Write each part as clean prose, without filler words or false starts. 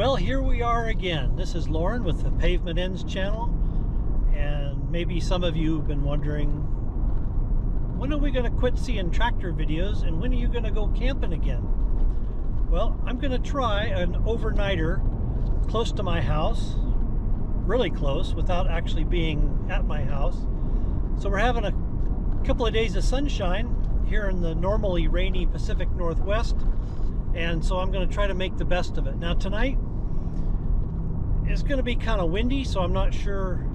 Well, here we are again. This is Lauren with the Pavement Ends channel, and maybe some of you have been wondering, when are we going to quit seeing tractor videos and when are you going to go camping again? Well, I'm going to try an overnighter close to my house, really close, without actually being at my house. So we're having a couple of days of sunshine here in the normally rainy Pacific Northwest, and so I'm going to try to make the best of it. Now tonight it's going to be kind of windy, so I'm not sure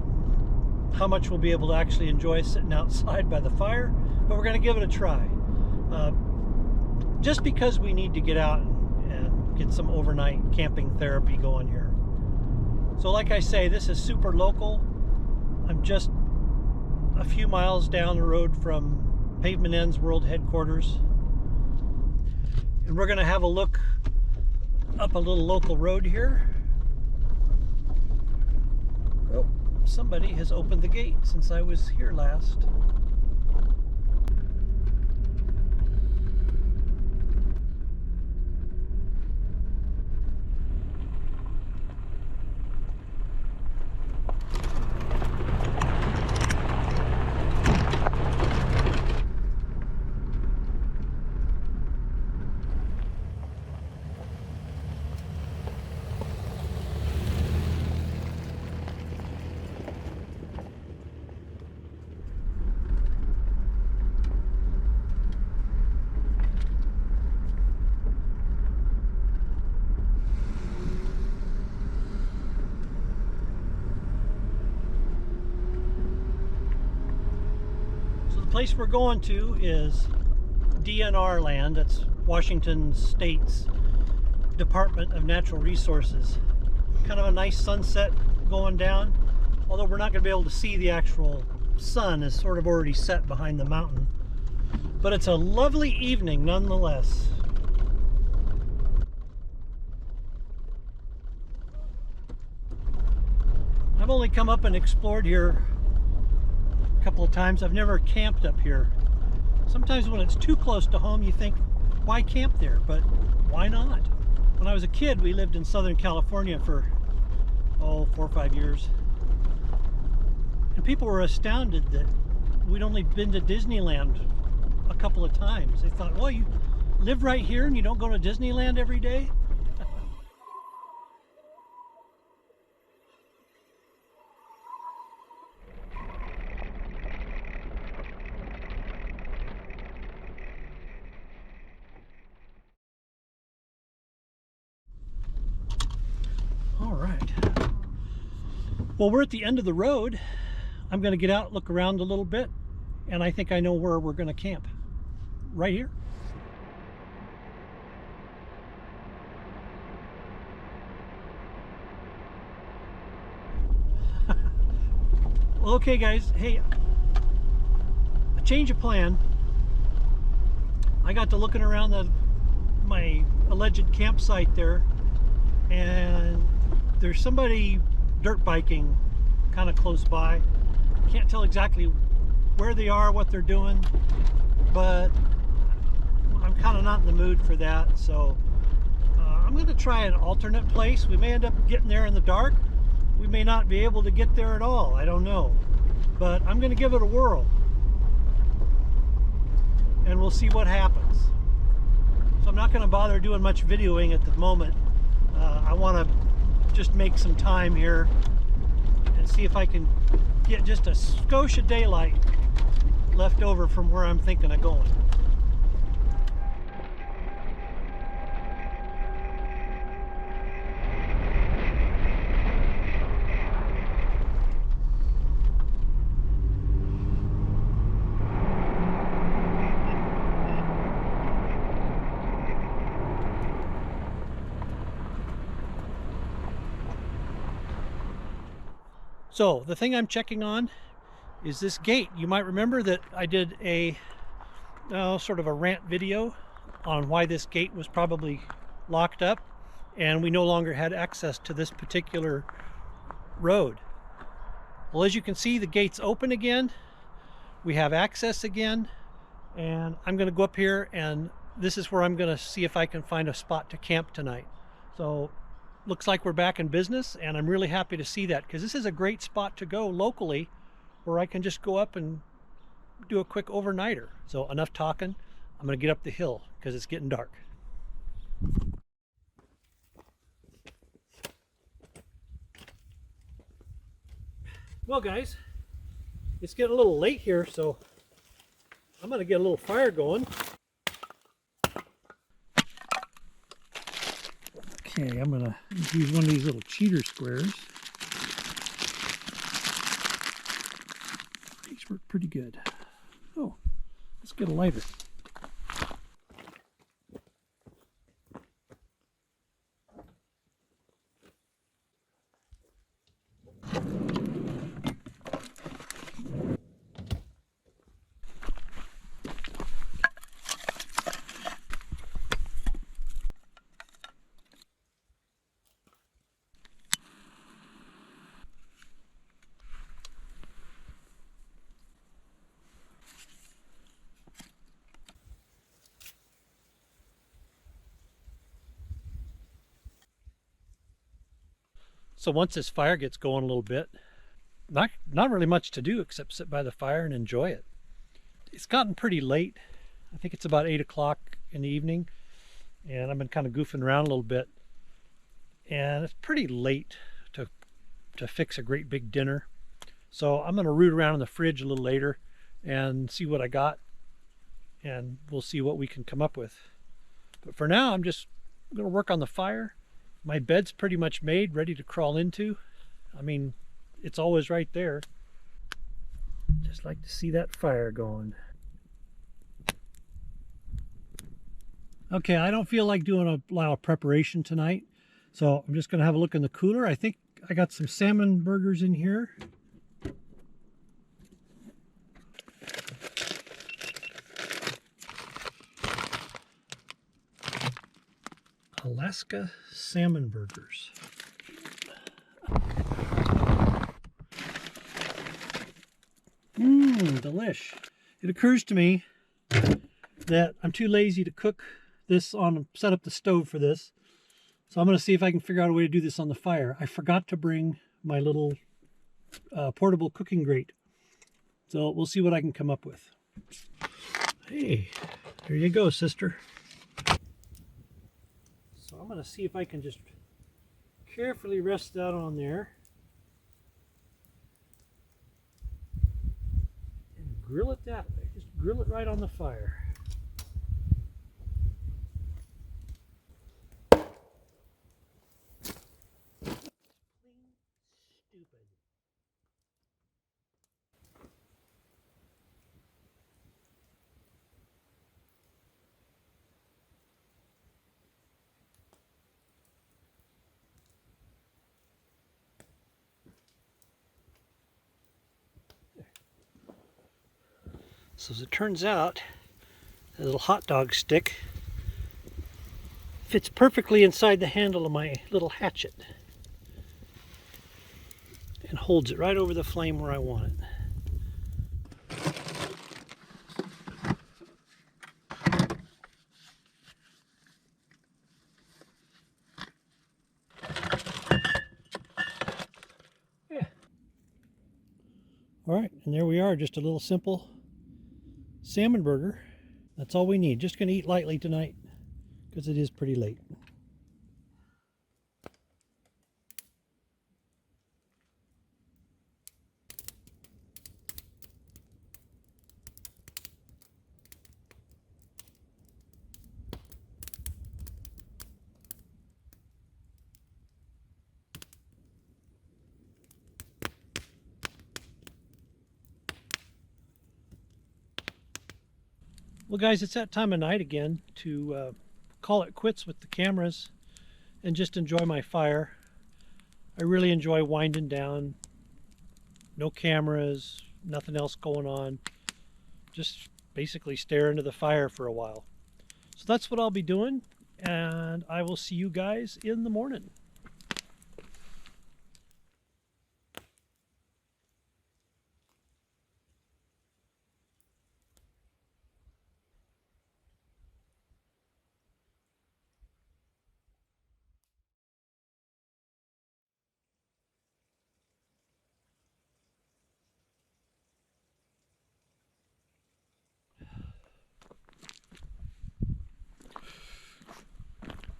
how much we'll be able to actually enjoy sitting outside by the fire, but we're going to give it a try. Just because we need to get out and get some overnight camping therapy going here. So like I say, this is super local. I'm just a few miles down the road from Pavement Ends World Headquarters, and we're going to have a look up a little local road here. Oh, somebody has opened the gate since I was here last. The place we're going to is DNR land. That's Washington State's Department of Natural Resources. Kind of a nice sunset going down, although we're not going to be able to see the actual sun. Is sort of already set behind the mountain, but it's a lovely evening nonetheless. I've only come up and explored here couple of times. I've never camped up here. Sometimes when it's too close to home you think, why camp there? But why not? When I was a kid, we lived in Southern California for 4 or 5 years, and people were astounded that we'd only been to Disneyland a couple of times. They thought, well, you live right here and you don't go to Disneyland every day? Well, we're at the end of the road. I'm going to get out, look around a little bit, and I think I know where we're going to camp. Right here. Well, okay guys, hey, a change of plan. I got to looking around my alleged campsite there, and there's somebody dirt biking kind of close by. Can't tell exactly where they are, what they're doing, but I'm kind of not in the mood for that, so I'm going to try an alternate place. We may end up getting there in the dark. We may not be able to get there at all. I don't know, but I'm going to give it a whirl and we'll see what happens. So I'm not going to bother doing much videoing at the moment. I want to just make some time here and see if I can get just a skosh of daylight left over from where I'm thinking of going. So the thing I'm checking on is this gate. You might remember that I did a sort of a rant video on why this gate was probably locked up and we no longer had access to this particular road. Well, as you can see, the gate's open again. We have access again, and I'm going to go up here, and this is where I'm going to see if I can find a spot to camp tonight. So looks like we're back in business, and I'm really happy to see that, because this is a great spot to go locally where I can just go up and do a quick overnighter. So enough talking. I'm going to get up the hill because it's getting dark. Well guys, it's getting a little late here, so I'm going to get a little fire going. Okay, I'm going to use one of these little cheater squares. These work pretty good. Oh, let's get a lighter. So once this fire gets going a little bit, not really much to do except sit by the fire and enjoy it. It's gotten pretty late. I think it's about 8 o'clock in the evening, and I've been kind of goofing around a little bit. And it's pretty late to fix a great big dinner. So I'm going to root around in the fridge a little later and see what I got, and we'll see what we can come up with. But for now, I'm just going to work on the fire. My bed's pretty much made, ready to crawl into. I mean, it's always right there. Just like to see that fire going. Okay, I don't feel like doing a lot of preparation tonight, so I'm just going to have a look in the cooler. I think I got some salmon burgers in here. Alaska salmon burgers. Delish. It occurs to me that I'm too lazy to cook this set up the stove for this. So I'm going to see if I can figure out a way to do this on the fire. I forgot to bring my little portable cooking grate. So we'll see what I can come up with. Hey, there you go, sister. So I'm going to see if I can just carefully rest that on there. And grill it that way. Just grill it right on the fire. So as it turns out, a little hot dog stick fits perfectly inside the handle of my little hatchet and holds it right over the flame where I want it. Yeah. All right, and there we are, just a little simple salmon burger. That's all we need. Just going to eat lightly tonight because it is pretty late. Well guys, it's that time of night again to call it quits with the cameras and just enjoy my fire. I really enjoy winding down. No cameras, nothing else going on. Just basically stare into the fire for a while. So that's what I'll be doing, and I will see you guys in the morning.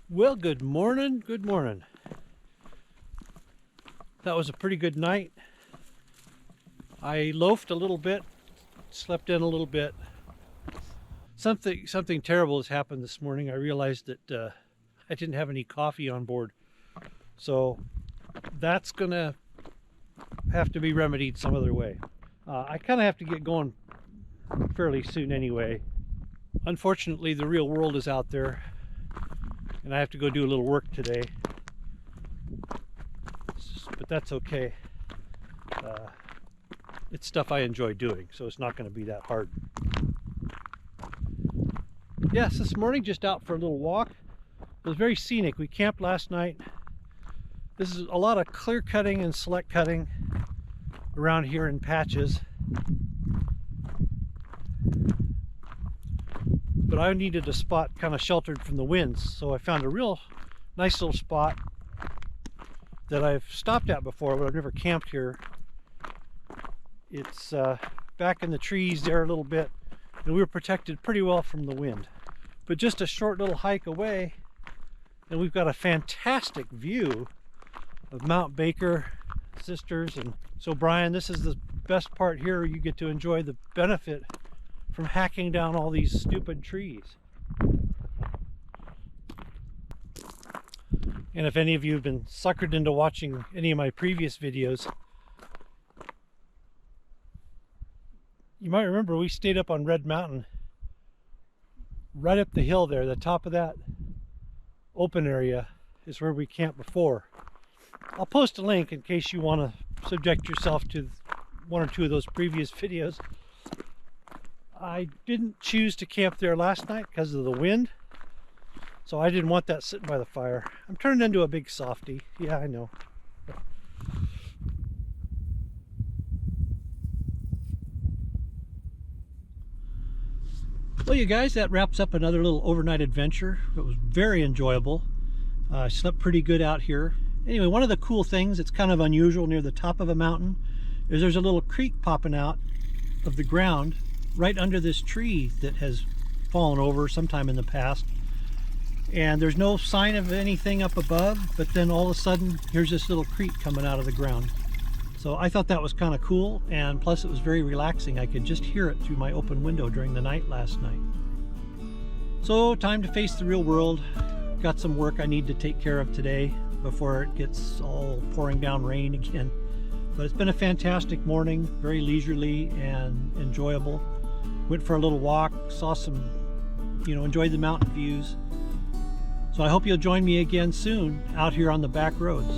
Well, good morning, good morning. That was a pretty good night. I loafed a little bit, slept in a little bit. Something terrible has happened this morning. I realized that I didn't have any coffee on board. So that's gonna have to be remedied some other way. I kind of have to get going fairly soon anyway. Unfortunately, the real world is out there and I have to go do a little work today. But that's okay. It's stuff I enjoy doing, so it's not going to be that hard. Yes, this morning just out for a little walk. It was very scenic. We camped last night. This is a lot of clear cutting and select cutting around here in patches. But I needed a spot kind of sheltered from the winds, so I found a real nice little spot that I've stopped at before, but I've never camped here. It's back in the trees there a little bit, and we were protected pretty well from the wind. But just a short little hike away, and we've got a fantastic view of Mount Baker, Sisters. And so Brian, this is the best part here. You get to enjoy the benefit from hacking down all these stupid trees. And if any of you have been suckered into watching any of my previous videos, you might remember we stayed up on Red Mountain, right up the hill there. The top of that open area is where we camped before. I'll post a link in case you want to subject yourself to one or two of those previous videos. I didn't choose to camp there last night because of the wind, so I didn't want that sitting by the fire. I'm turning into a big softie. Yeah, I know. Well, you guys, that wraps up another little overnight adventure. It was very enjoyable. I slept pretty good out here. Anyway, one of the cool things that's kind of unusual near the top of a mountain is there's a little creek popping out of the ground right under this tree that has fallen over sometime in the past. And there's no sign of anything up above, but then all of a sudden here's this little creek coming out of the ground. So I thought that was kind of cool, and plus it was very relaxing. I could just hear it through my open window during the night last night. So time to face the real world. Got some work I need to take care of today before it gets all pouring down rain again. But it's been a fantastic morning, very leisurely and enjoyable. Went for a little walk, saw some, enjoyed the mountain views. So I hope you'll join me again soon out here on the back roads.